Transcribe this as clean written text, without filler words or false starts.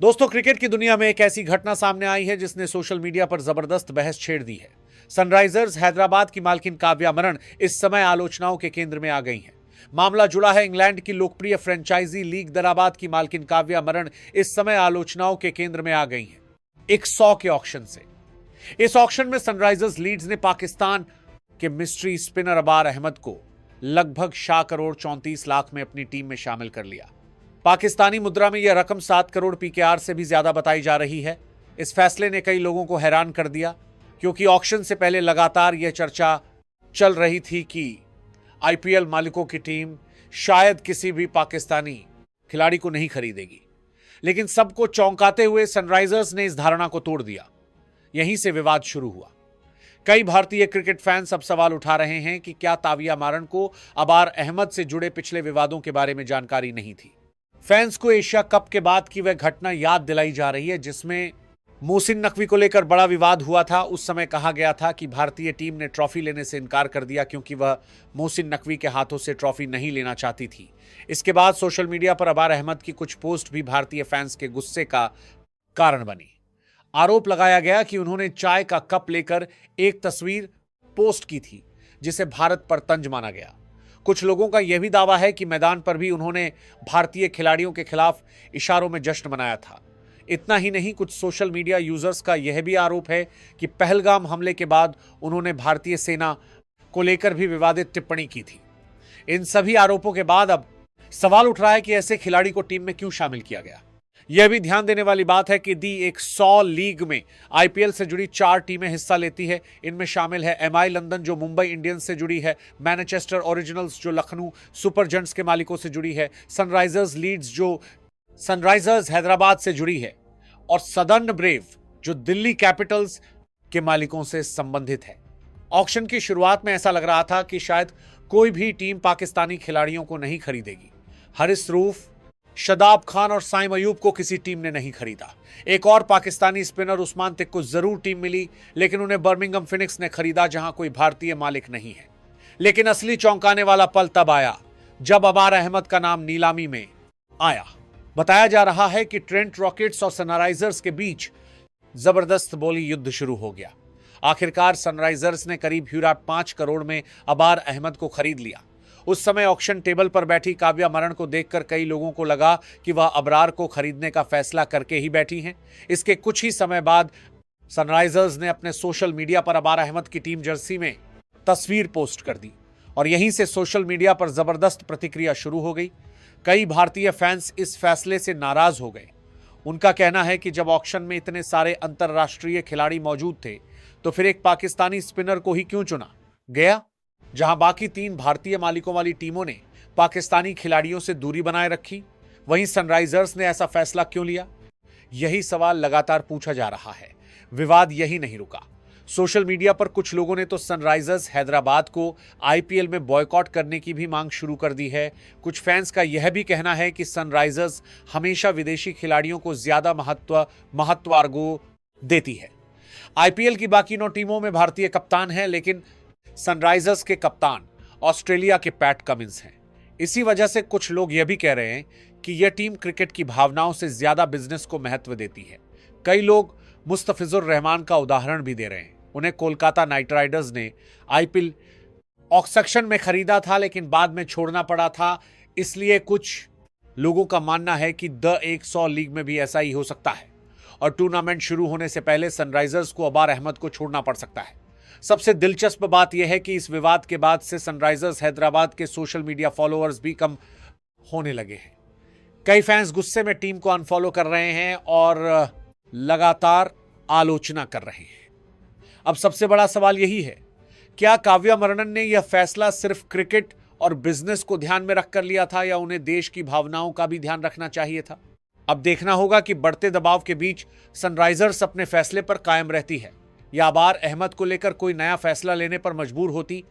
दोस्तों, क्रिकेट की दुनिया में एक ऐसी घटना सामने आई है जिसने सोशल मीडिया पर जबरदस्त बहस छेड़ दी है। सनराइजर्स हैदराबाद की मालकिन काव्या मरण इस समय आलोचनाओं के केंद्र में आ गई हैं। मामला जुड़ा है इंग्लैंड की लोकप्रिय फ्रेंचाइजी लीग दराबाद की मालकिन काव्या मरण इस समय आलोचनाओं के केंद्र में आ गई हैं, एक 100 के ऑक्शन से। इस ऑक्शन में सनराइजर्स लीड्स ने पाकिस्तान के मिस्ट्री स्पिनर अबार अहमद को लगभग 7.34 करोड़ में अपनी टीम में शामिल कर लिया। पाकिस्तानी मुद्रा में यह रकम 7 करोड़ पीकेआर से भी ज्यादा बताई जा रही है। इस फैसले ने कई लोगों को हैरान कर दिया, क्योंकि ऑक्शन से पहले लगातार यह चर्चा चल रही थी कि आईपीएल मालिकों की टीम शायद किसी भी पाकिस्तानी खिलाड़ी को नहीं खरीदेगी। लेकिन सबको चौंकाते हुए सनराइजर्स ने इस धारणा को तोड़ दिया। यहीं से विवाद शुरू हुआ। कई भारतीय क्रिकेट फैंस अब सवाल उठा रहे हैं कि क्या काव्या मरण को अबार अहमद से जुड़े पिछले विवादों के बारे में जानकारी नहीं थी। फैंस को एशिया कप के बाद की वह घटना याद दिलाई जा रही है जिसमें मोहसिन नकवी को लेकर बड़ा विवाद हुआ था। उस समय कहा गया था कि भारतीय टीम ने ट्रॉफी लेने से इनकार कर दिया क्योंकि वह मोहसिन नकवी के हाथों से ट्रॉफी नहीं लेना चाहती थी। इसके बाद सोशल मीडिया पर अबार अहमद की कुछ पोस्ट भी भारतीय फैंस के गुस्से का कारण बनी। आरोप लगाया गया कि उन्होंने चाय का कप लेकर एक तस्वीर पोस्ट की थी जिसे भारत पर तंज माना गया। कुछ लोगों का यह भी दावा है कि मैदान पर भी उन्होंने भारतीय खिलाड़ियों के खिलाफ इशारों में जश्न मनाया था। इतना ही नहीं, कुछ सोशल मीडिया यूजर्स का यह भी आरोप है कि पहलगाम हमले के बाद उन्होंने भारतीय सेना को लेकर भी विवादित टिप्पणी की थी। इन सभी आरोपों के बाद अब सवाल उठ रहा है कि ऐसे खिलाड़ी को टीम में क्यों शामिल किया गया। यह भी ध्यान देने वाली बात है कि दी 100 लीग में आईपीएल से जुड़ी 4 टीमें हिस्सा लेती है। इनमें शामिल है एमआई लंदन जो मुंबई इंडियंस से जुड़ी है, मैनचेस्टर ओरिजिनल्स जो लखनऊ सुपर जयंट्स के मालिकों से जुड़ी है, सनराइजर्स लीड्स जो सनराइजर्स हैदराबाद से जुड़ी है, और सदर्न ब्रेव जो दिल्ली कैपिटल्स के मालिकों से संबंधित है। ऑक्शन की शुरुआत में ऐसा लग रहा था कि शायद कोई भी टीम पाकिस्तानी खिलाड़ियों को नहीं खरीदेगी। हारिस रूफ, शदाब खान और साइम अयूब को किसी टीम ने नहीं खरीदा। एक और पाकिस्तानी स्पिनर उस्मान तिक को जरूर टीम मिली, लेकिन उन्हें बर्मिंघम फिनिक्स ने खरीदा जहां कोई भारतीय मालिक नहीं है। लेकिन असली चौंकाने वाला पल तब आया जब अबार अहमद का नाम नीलामी में आया। बताया जा रहा है कि ट्रेंट रॉकेट्स और सनराइजर्स के बीच जबरदस्त बोली युद्ध शुरू हो गया। आखिरकार सनराइजर्स ने करीब 5 करोड़ में अबार अहमद को खरीद लिया। उस समय ऑक्शन टेबल पर बैठी काव्या मरण को देखकर कई लोगों को लगा कि वह अबरार को खरीदने का फैसला करके ही बैठी हैं। इसके कुछ ही समय बाद सनराइजर्स ने अपने सोशल मीडिया पर अबार अहमद की टीम जर्सी में तस्वीर पोस्ट कर दी और यहीं से सोशल मीडिया पर जबरदस्त प्रतिक्रिया शुरू हो गई। कई भारतीय फैंस इस फैसले से नाराज हो गए। उनका कहना है कि जब ऑक्शन में इतने सारे अंतर्राष्ट्रीय खिलाड़ी मौजूद थे तो फिर एक पाकिस्तानी स्पिनर को ही क्यों चुना गया, जहां बाकी 3 भारतीय मालिकों वाली टीमों ने पाकिस्तानी खिलाड़ियों से दूरी बनाए रखी। वहीं सनराइजर्स ने ऐसा फैसला क्यों लिया, यही सवाल लगातार पूछा जा रहा है। विवाद यही नहीं रुका। सोशल मीडिया पर कुछ लोगों ने तो सनराइजर्स हैदराबाद को आईपीएल में बॉयकॉट करने की भी मांग शुरू कर दी है। कुछ फैंस का यह भी कहना है कि सनराइजर्स हमेशा विदेशी खिलाड़ियों को ज्यादा महत्व देती है। आईपीएल की बाकी 9 टीमों में भारतीय कप्तान हैं, लेकिन सनराइजर्स के कप्तान ऑस्ट्रेलिया के पैट कमिंस हैं। इसी वजह से कुछ लोग यह भी कह रहे हैं कि यह टीम क्रिकेट की भावनाओं से ज्यादा बिजनेस को महत्व देती है। कई लोग मुस्तफिजुर रहमान का उदाहरण भी दे रहे हैं। उन्हें कोलकाता नाइट राइडर्स ने आईपीएल ऑक्शन में खरीदा था, लेकिन बाद में छोड़ना पड़ा था। इसलिए कुछ लोगों का मानना है कि द 100 लीग में भी ऐसा ही हो सकता है और टूर्नामेंट शुरू होने से पहले सनराइजर्स को अबार अहमद को छोड़ना पड़ सकता है। सबसे दिलचस्प बात यह है कि इस विवाद के बाद से सनराइजर्स हैदराबाद के सोशल मीडिया फॉलोअर्स भी कम होने लगे हैं। कई फैंस गुस्से में टीम को अनफॉलो कर रहे हैं और लगातार आलोचना कर रहे हैं। अब सबसे बड़ा सवाल यही है, क्या काव्या मरणन ने यह फैसला सिर्फ क्रिकेट और बिजनेस को ध्यान में रखकर लिया था या उन्हें देश की भावनाओं का भी ध्यान रखना चाहिए था। अब देखना होगा कि बढ़ते दबाव के बीच सनराइजर्स अपने फैसले पर कायम रहती है या अबार अहमद को लेकर कोई नया फैसला लेने पर मजबूर होती